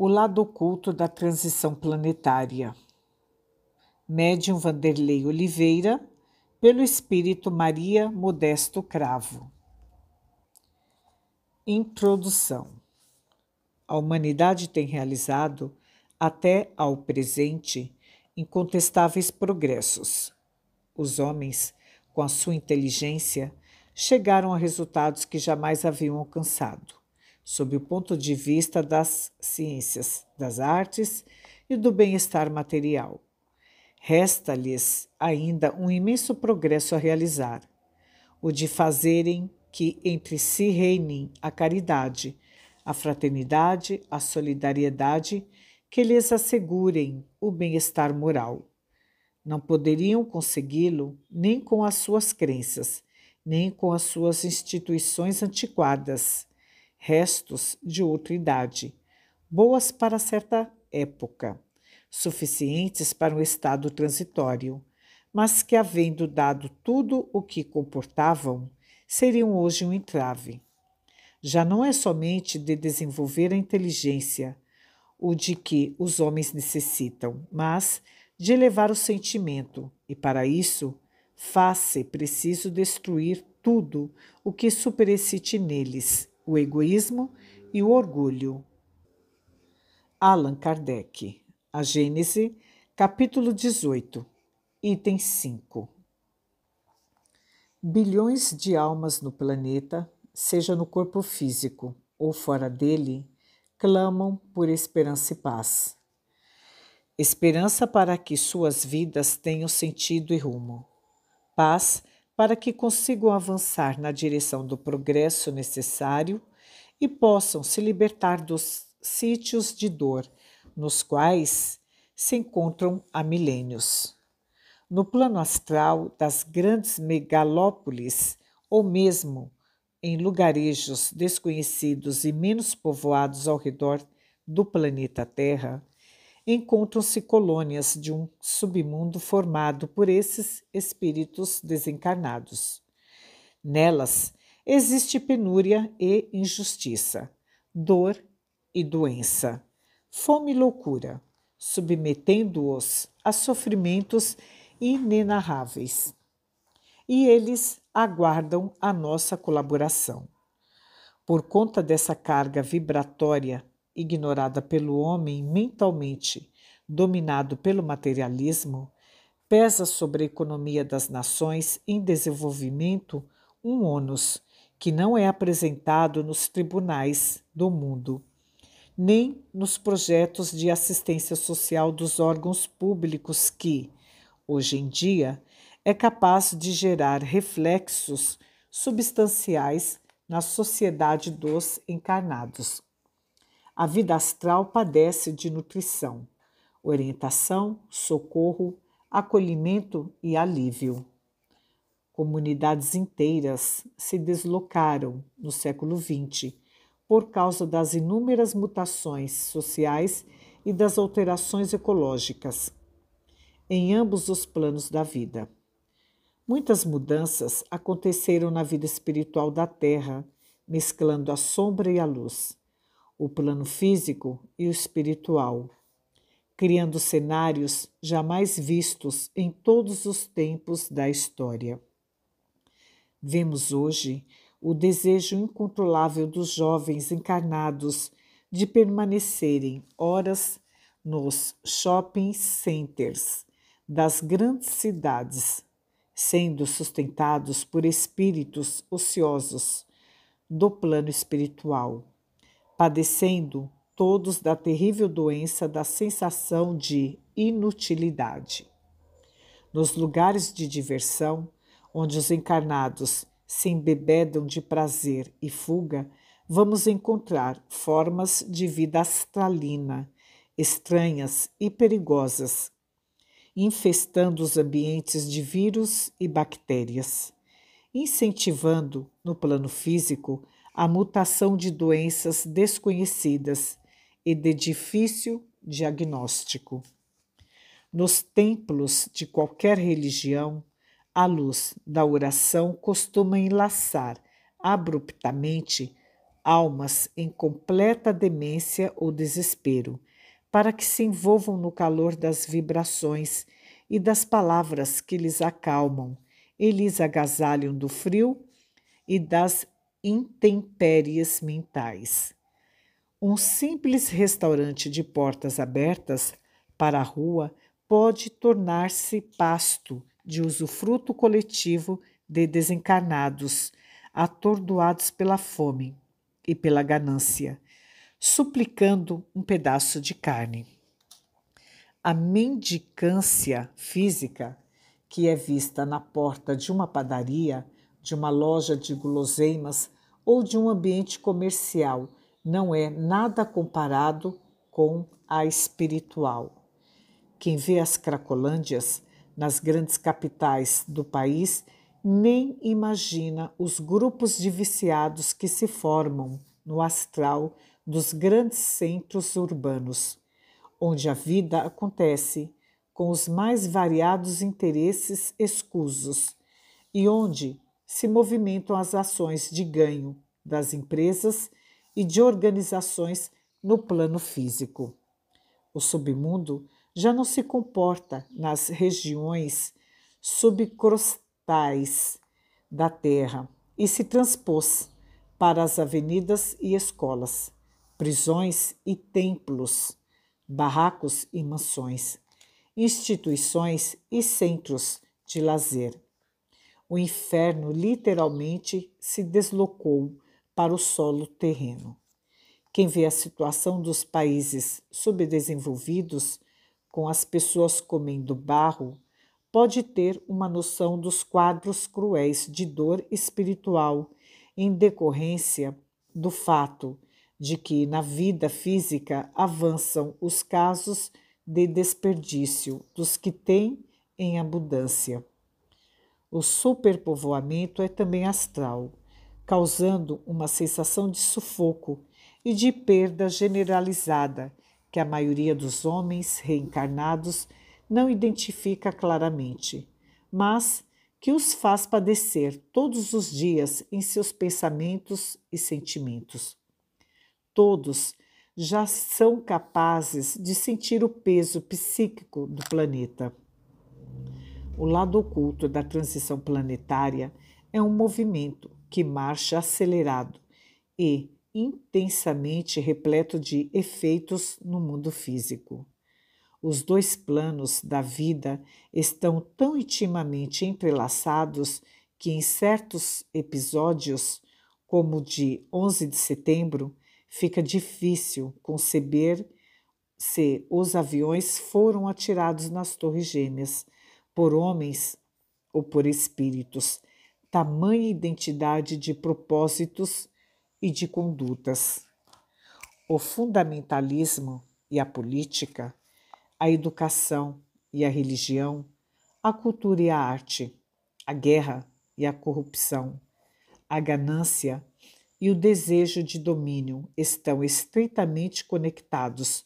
O lado oculto da transição planetária. Médium Vanderlei Oliveira, pelo espírito Maria Modesto Cravo. Introdução. A humanidade tem realizado, até ao presente, incontestáveis progressos. Os homens, com a sua inteligência, chegaram a resultados que jamais haviam alcançado, sob o ponto de vista das ciências, das artes e do bem-estar material. Resta-lhes ainda um imenso progresso a realizar, o de fazerem que entre si reinem a caridade, a fraternidade, a solidariedade, que lhes assegurem o bem-estar moral. Não poderiam consegui-lo nem com as suas crenças, nem com as suas instituições antiquadas, restos de outra idade, boas para certa época, suficientes para um estado transitório, mas que, havendo dado tudo o que comportavam, seriam hoje um entrave. Já não é somente de desenvolver a inteligência, o de que os homens necessitam, mas de elevar o sentimento, e para isso faz-se preciso destruir tudo o que superexcite neles, o egoísmo e o orgulho. Allan Kardec, A Gênese, capítulo 18, item 5. Bilhões de almas no planeta, seja no corpo físico ou fora dele, clamam por esperança e paz. Esperança para que suas vidas tenham sentido e rumo. Paz para que consigam avançar na direção do progresso necessário e possam se libertar dos sítios de dor nos quais se encontram há milênios. No plano astral das grandes megalópolis, ou mesmo em lugarejos desconhecidos e menos povoados ao redor do planeta Terra, encontram-se colônias de um submundo formado por esses espíritos desencarnados. Nelas existe penúria e injustiça, dor e doença, fome e loucura, submetendo-os a sofrimentos inenarráveis. E eles aguardam a nossa colaboração. Por conta dessa carga vibratória, ignorada pelo homem mentalmente, dominado pelo materialismo, pesa sobre a economia das nações em desenvolvimento um ônus que não é apresentado nos tribunais do mundo, nem nos projetos de assistência social dos órgãos públicos que, hoje em dia, é capaz de gerar reflexos substanciais na sociedade dos encarnados. A vida astral padece de nutrição, orientação, socorro, acolhimento e alívio. Comunidades inteiras se deslocaram no século XX por causa das inúmeras mutações sociais e das alterações ecológicas em ambos os planos da vida. Muitas mudanças aconteceram na vida espiritual da Terra, mesclando a sombra e a luz, o plano físico e o espiritual, criando cenários jamais vistos em todos os tempos da história. Vemos hoje o desejo incontrolável dos jovens encarnados de permanecerem horas nos shopping centers das grandes cidades, sendo sustentados por espíritos ociosos do plano espiritual, padecendo todos da terrível doença da sensação de inutilidade. Nos lugares de diversão, onde os encarnados se embebedam de prazer e fuga, vamos encontrar formas de vida astralina, estranhas e perigosas, infestando os ambientes de vírus e bactérias, incentivando, no plano físico, a mutação de doenças desconhecidas e de difícil diagnóstico. Nos templos de qualquer religião, a luz da oração costuma enlaçar abruptamente almas em completa demência ou desespero, para que se envolvam no calor das vibrações e das palavras que lhes acalmam e lhes agasalham do frio e das intempéries mentais. Um simples restaurante de portas abertas para a rua pode tornar-se pasto de usufruto coletivo de desencarnados, atordoados pela fome e pela ganância, suplicando um pedaço de carne. A mendicância física, que é vista na porta de uma padaria, de uma loja de guloseimas ou de um ambiente comercial, não é nada comparado com a espiritual. Quem vê as cracolândias nas grandes capitais do país nem imagina os grupos de viciados que se formam no astral dos grandes centros urbanos, onde a vida acontece com os mais variados interesses escusos e onde se movimentam as ações de ganho das empresas e de organizações no plano físico. O submundo já não se comporta nas regiões subcrostais da Terra e se transpôs para as avenidas e escolas, prisões e templos, barracos e mansões, instituições e centros de lazer. O inferno literalmente se deslocou para o solo terreno. Quem vê a situação dos países subdesenvolvidos, com as pessoas comendo barro, pode ter uma noção dos quadros cruéis de dor espiritual em decorrência do fato de que na vida física avançam os casos de desperdício dos que têm em abundância. O superpovoamento é também astral, causando uma sensação de sufoco e de perda generalizada que a maioria dos homens reencarnados não identifica claramente, mas que os faz padecer todos os dias em seus pensamentos e sentimentos. Todos já são capazes de sentir o peso psíquico do planeta. O lado oculto da transição planetária é um movimento que marcha acelerado e intensamente repleto de efeitos no mundo físico. Os dois planos da vida estão tão intimamente entrelaçados que, em certos episódios, como o de 11 de setembro, fica difícil conceber se os aviões foram atirados nas Torres Gêmeas por homens ou por espíritos, tamanha identidade de propósitos e de condutas. O fundamentalismo e a política, a educação e a religião, a cultura e a arte, a guerra e a corrupção, a ganância e o desejo de domínio estão estreitamente conectados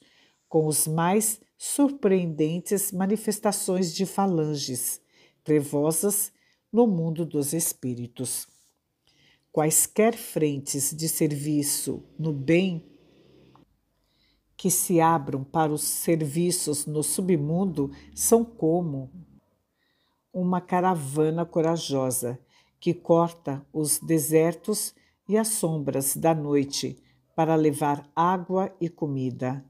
com os mais surpreendentes manifestações de falanges trevosas no mundo dos espíritos. Quaisquer frentes de serviço no bem que se abram para os serviços no submundo são como uma caravana corajosa que corta os desertos e as sombras da noite para levar água e comida,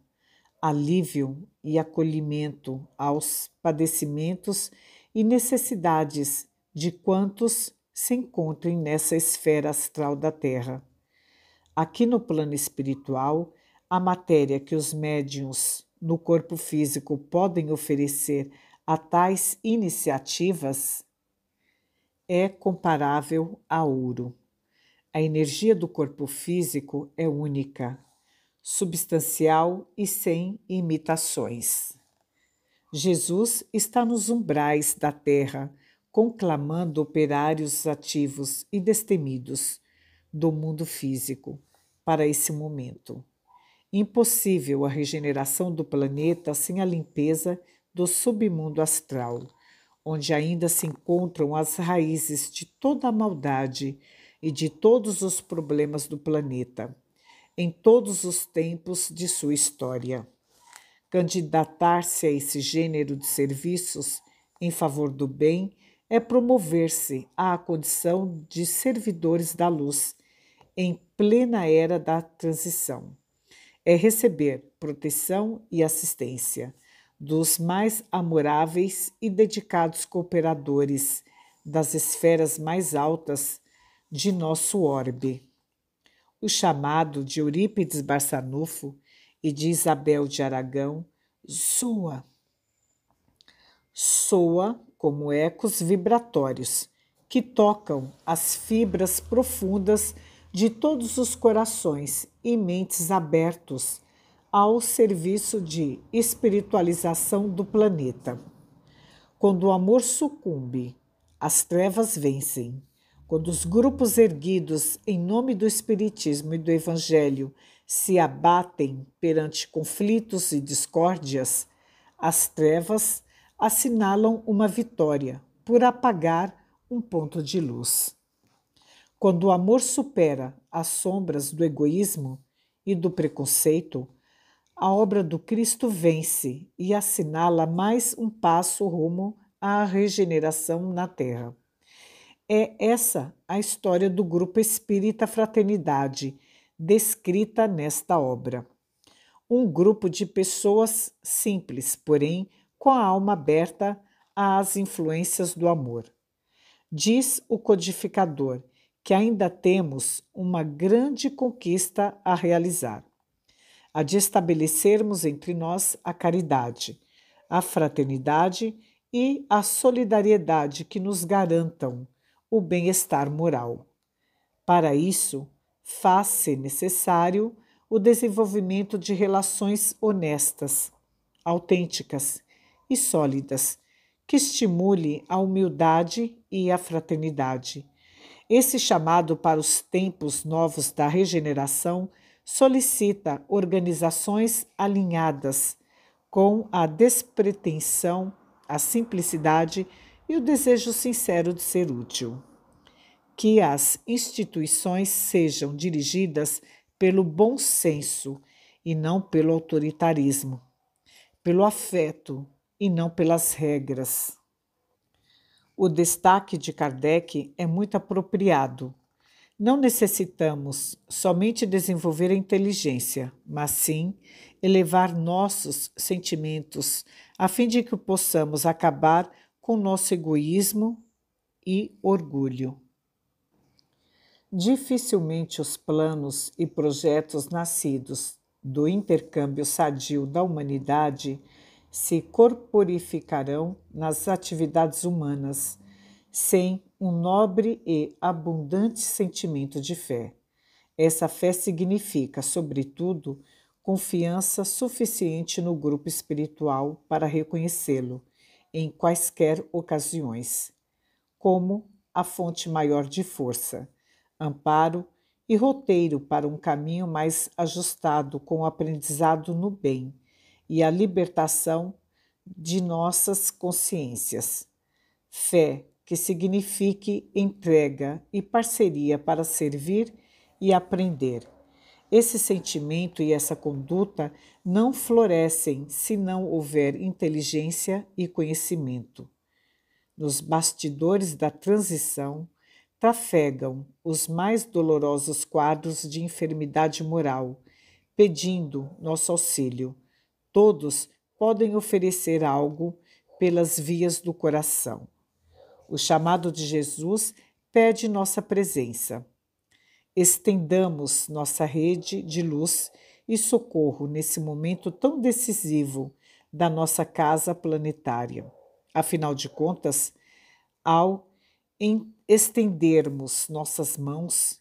alívio e acolhimento aos padecimentos e necessidades de quantos se encontrem nessa esfera astral da Terra. Aqui no plano espiritual, a matéria que os médiuns no corpo físico podem oferecer a tais iniciativas é comparável a ouro. A energia do corpo físico é única, substancial e sem imitações. Jesus está nos umbrais da terra, conclamando operários ativos e destemidos do mundo físico para esse momento. Impossível a regeneração do planeta sem a limpeza do submundo astral, onde ainda se encontram as raízes de toda a maldade e de todos os problemas do planeta, em todos os tempos de sua história. Candidatar-se a esse gênero de serviços em favor do bem é promover-se à condição de servidores da luz em plena era da transição. É receber proteção e assistência dos mais amoráveis e dedicados cooperadores das esferas mais altas de nosso orbe. O chamado de Eurípides Barçanufo e de Isabel de Aragão soa como ecos vibratórios que tocam as fibras profundas de todos os corações e mentes abertos ao serviço de espiritualização do planeta. Quando o amor sucumbe, as trevas vencem. Quando os grupos erguidos em nome do Espiritismo e do Evangelho se abatem perante conflitos e discórdias, as trevas assinalam uma vitória por apagar um ponto de luz. Quando o amor supera as sombras do egoísmo e do preconceito, a obra do Cristo vence e assinala mais um passo rumo à regeneração na Terra. É essa a história do Grupo Espírita Fraternidade, descrita nesta obra. Um grupo de pessoas simples, porém com a alma aberta às influências do amor. Diz o codificador que ainda temos uma grande conquista a realizar: a de estabelecermos entre nós a caridade, a fraternidade e a solidariedade que nos garantam o bem-estar moral. Para isso, faz-se necessário o desenvolvimento de relações honestas, autênticas e sólidas, que estimule a humildade e a fraternidade. Esse chamado para os tempos novos da regeneração solicita organizações alinhadas com a despretensão, a simplicidade e o desejo sincero de ser útil. Que as instituições sejam dirigidas pelo bom senso e não pelo autoritarismo, pelo afeto e não pelas regras. O destaque de Kardec é muito apropriado. Não necessitamos somente desenvolver a inteligência, mas sim elevar nossos sentimentos, a fim de que possamos acabar com nosso egoísmo e orgulho. Dificilmente os planos e projetos nascidos do intercâmbio sadio da humanidade se corporificarão nas atividades humanas, sem um nobre e abundante sentimento de fé. Essa fé significa, sobretudo, confiança suficiente no grupo espiritual para reconhecê-lo, em quaisquer ocasiões, como a fonte maior de força, amparo e roteiro para um caminho mais ajustado com o aprendizado no bem e a libertação de nossas consciências. Fé que signifique entrega e parceria para servir e aprender. Esse sentimento e essa conduta não florescem se não houver inteligência e conhecimento. Nos bastidores da transição, trafegam os mais dolorosos quadros de enfermidade moral, pedindo nosso auxílio. Todos podem oferecer algo pelas vias do coração. O chamado de Jesus pede nossa presença. Estendamos nossa rede de luz e socorro nesse momento tão decisivo da nossa casa planetária. Afinal de contas, ao estendermos nossas mãos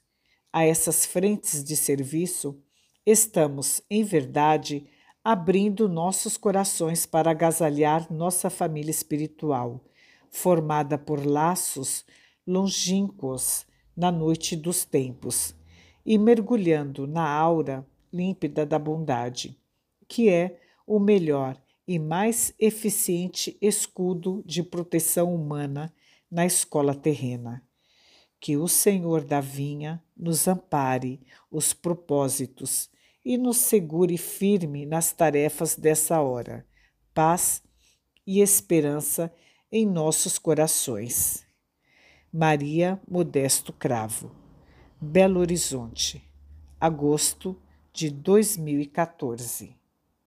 a essas frentes de serviço, estamos, em verdade, abrindo nossos corações para agasalhar nossa família espiritual, formada por laços longínquos na noite dos tempos, e mergulhando na aura límpida da bondade, que é o melhor e mais eficiente escudo de proteção humana na escola terrena. Que o Senhor da vinha nos ampare os propósitos e nos segure firme nas tarefas dessa hora. Paz e esperança em nossos corações. Maria Modesto Cravo, Belo Horizonte, agosto de 2014.